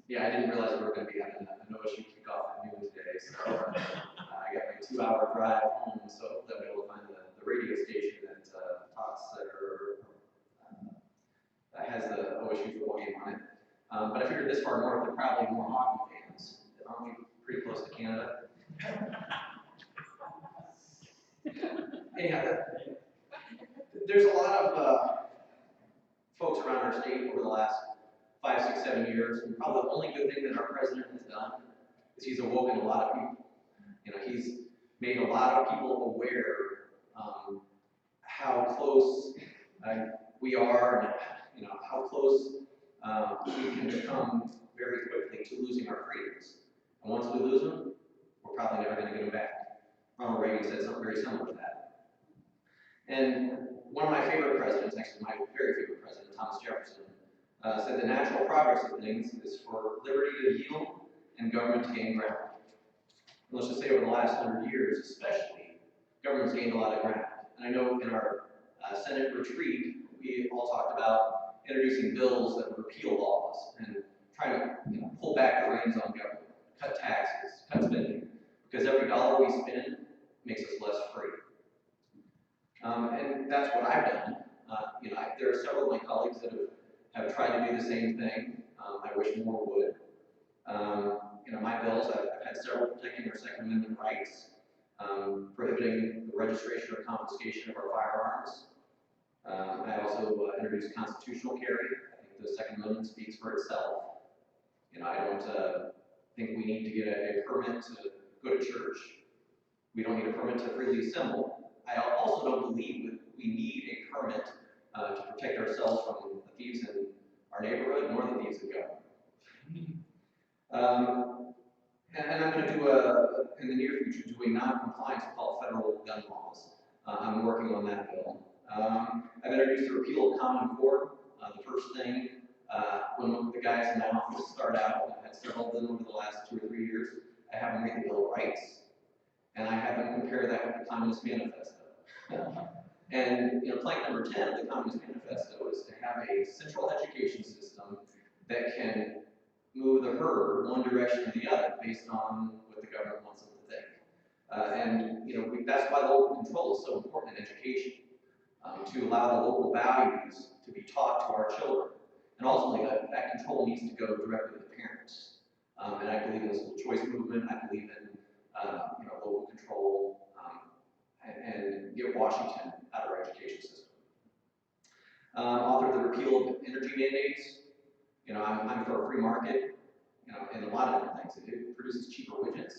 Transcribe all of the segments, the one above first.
Yeah, I didn't realize we were going to be having an OSU kickoff at noon today, so I got my 2-hour drive home, so hopefully I'll be able to find the radio station that talks that has the OSU football game on it. But I figured this far north, there are probably more hockey fans. Aren't we pretty close to Canada? Anyhow, there's a lot of folks around our state over the last 5, 6, 7 years, and probably the only good thing that our president has done is he's awoken a lot of people. He's made a lot of people aware how close we are, and how close we can become very quickly to losing our freedoms. And once we lose them, we're probably never going to get them back. Ronald Reagan said something very similar to that. And one of my favorite presidents, actually my very favorite president, Thomas Jefferson, said the natural progress of things is for liberty to yield and government to gain ground. And let's just say over the last 100 years, especially, government's gained a lot of ground. And I know in our Senate retreat, we all talked about introducing bills that would repeal laws and trying to pull back the reins on government, cut taxes, cut spending, because every dollar we spend makes us less free. And that's what I've done. There are several of my colleagues that have tried to do the same thing. I wish more would. My bills, I've had several protecting our Second Amendment rights, prohibiting the registration or confiscation of our firearms. I also introduced constitutional carry. I think the Second Amendment speaks for itself. I don't think we need to get a permit to go to church. We don't need a permit to freely assemble. I also don't believe we need a permit to protect ourselves from the thieves in our neighborhood, nor the thieves in government. And I'm going to do in the near future, do a non-compliance with all federal gun laws. I'm working on that bill. I've introduced the repeal of Common Core. The first thing, when the guys in my office start out, I've had several of them over the last 2 or 3 years, I have them read the Bill of Rights, and I have them compare that with the Communist Manifesto. And plank number 10 of the Communist Manifesto is to have a central education system that can move the herd one direction or the other based on what the government wants them to think. That's why local control is so important in education, to allow the local values to be taught to our children. And ultimately, that control needs to go directly to the parents. And I believe in the school choice movement. I believe in local control and get Washington out of our education system. Authored the repeal of energy mandates. I'm for a free market, in a lot of different things. It produces cheaper widgets,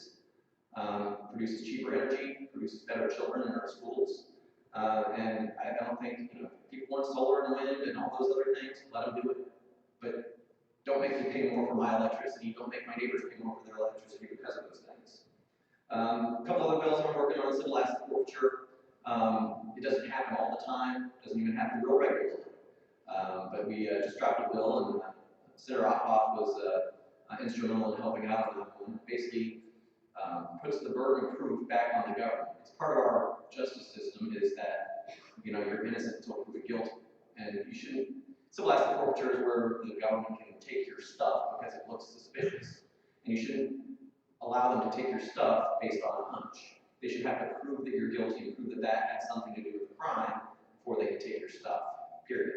produces cheaper energy, produces better children in our schools. And I don't think, people want solar and wind and all those other things, let them do it. But don't make me pay more for my electricity. Don't make my neighbors pay more for their electricity because of those things. A couple other bills I'm working on, civil asset forfeiture. It doesn't happen all the time. It doesn't even happen real regularly. But we just dropped a bill, and Senator Ophoff was instrumental in helping out on that one. Basically, puts the burden of proof back on the government. It's part of our justice system is that you're innocent until proven guilty, and you shouldn't. Civil asset forfeiture is where the government can take your stuff because it looks suspicious, and you shouldn't allow them to take your stuff based on a hunch. They should have to prove that you're guilty and prove that that has something to do with the crime before they can take your stuff. Period.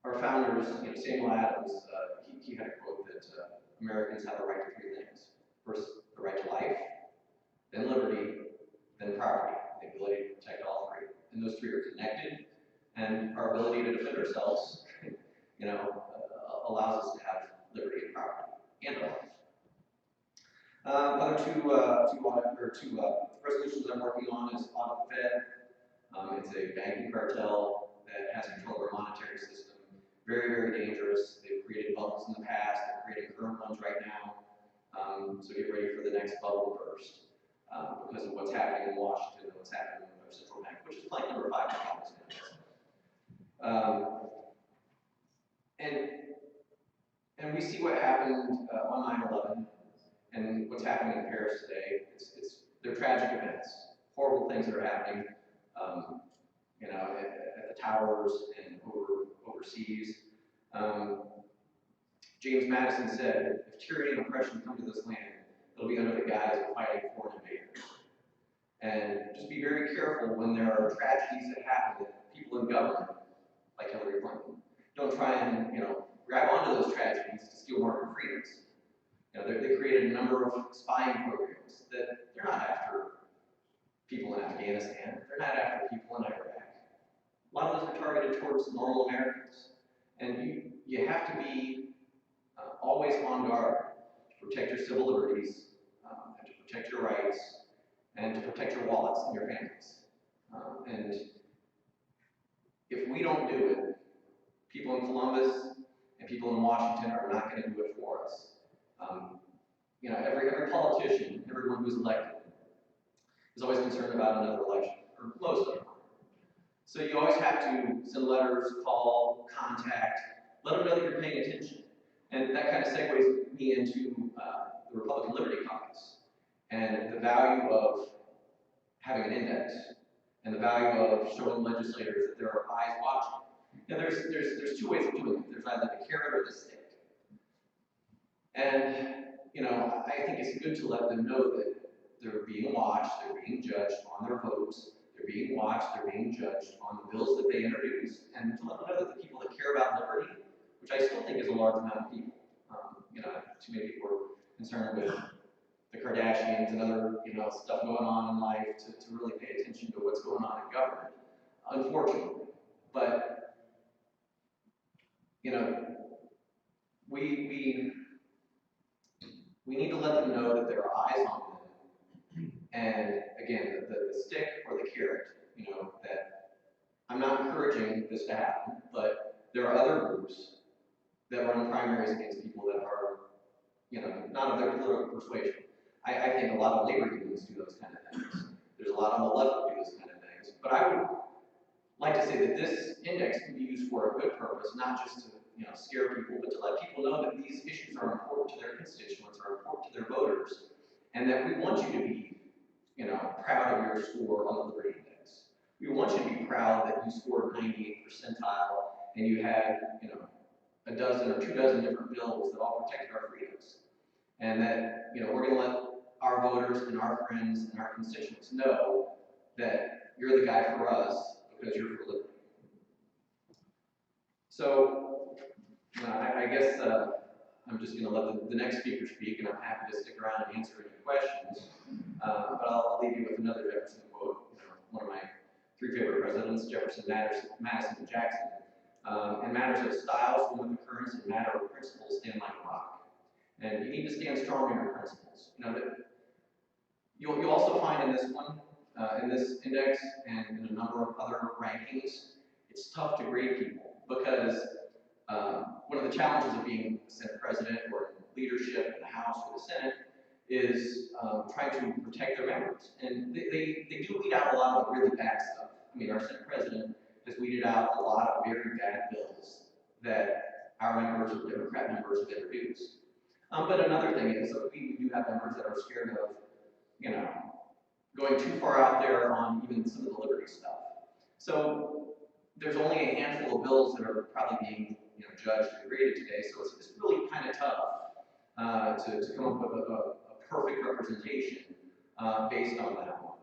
Our founders, Samuel Adams, he had a quote that Americans have a right to 3 things. First, the right to life, then liberty, then property, the ability to protect all 3. And those 3 are connected, and our ability to defend ourselves, allows us to have liberty and property and life. Other two resolutions I'm working on is Audit Fed. It's a banking cartel that has control of our monetary system. Very, very dangerous. They've created bubbles in the past. They're creating current ones right now. So get ready for the next bubble burst because of what's happening in Washington and what's happening with our central bank, which is plank number 5 in Congress. And we see what happened on 9/11 and what's happening in Paris today. They're tragic events, horrible things that are happening, at the towers and over overseas. James Madison said, if tyranny and oppression come to this land, it'll be under the guise of fighting foreign invaders. And just be very careful when there are tragedies that happen that people in government, like Hillary Clinton, don't try and, grab onto those tragedies to steal more of your freedoms. They created a number of spying programs that they're not after people in Afghanistan. They're not after people in Iraq. A lot of those are targeted towards normal Americans. And you have to be always on guard to protect your civil liberties, and to protect your rights, and to protect your wallets and your families. And if we don't do it, people in Columbus and people in Washington are not going to do it for us. Every politician, everyone who's elected, is always concerned about another election, or most of them. So you always have to send letters, call, contact, let them know that you're paying attention. And that kind of segues me into the Republican Liberty Caucus and the value of having an index and the value of showing legislators that there are eyes watching. There's two ways of doing it. There's either the carrot or the stick. And I think it's good to let them know that they're being watched, they're being judged on their votes, they're being watched, they're being judged on the bills that they introduce, and to let them know that the people that care about liberty, which I still think is a large amount of people, too many people are concerned with the Kardashians and other stuff going on in life to really pay attention to what's going on in government, unfortunately. But we need to let them know that there are eyes on them. And again, the stick or the carrot, that I'm not encouraging this to happen, but there are other groups that run primaries against people that are, not of their political persuasion. I think a lot of labor unions do those kind of things. There's a lot on the left that do those kind of things. But I would like to say that this index can be used for a good purpose, not just to scare people, but to let people know that these issues are important to their constituents, are important to their voters, and that we want you to be, proud of your score on the Liberty Index. We want you to be proud that you scored 98th percentile and you had, a dozen or 24 different bills that all protected our freedoms, and that we're going to let our voters and our friends and our constituents know that you're the guy for us because you're for liberty. So I guess I'm just going to let the next speaker speak, and I'm happy to stick around and answer any questions. But I'll leave you with another Jefferson quote. One of my three favorite presidents, Jefferson, Madison, and Jackson. In matters of style, swim with the currents, and matter of principles, stand like a rock. And you need to stand strong in your principles. You'll also find in this one, in this index, and in a number of other rankings, it's tough to grade people because one of the challenges of being a Senate president or in leadership in the House or the Senate is trying to protect their members. And they do weed out a lot of really bad stuff. I mean, our Senate president has weeded out a lot of very bad bills that our members or Democrat members have introduced. But another thing is that we do have members that are scared of, going too far out there on even some of the liberty stuff. So there's only a handful of bills that are probably being judged and graded today, so it's really kind of tough to come up with a perfect representation based on that one.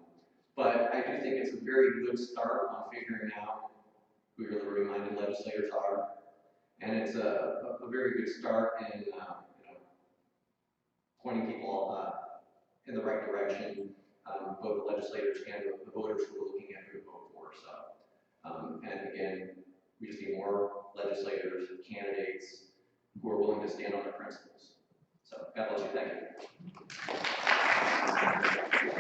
But I do think it's a very good start on figuring out who your liberty-minded legislators are, and it's a very good start in pointing people in the right direction, both the legislators and the voters who are looking at who to vote for. So, and again, we just need more legislators and candidates who are willing to stand on their principles. So, God bless you. Thank you.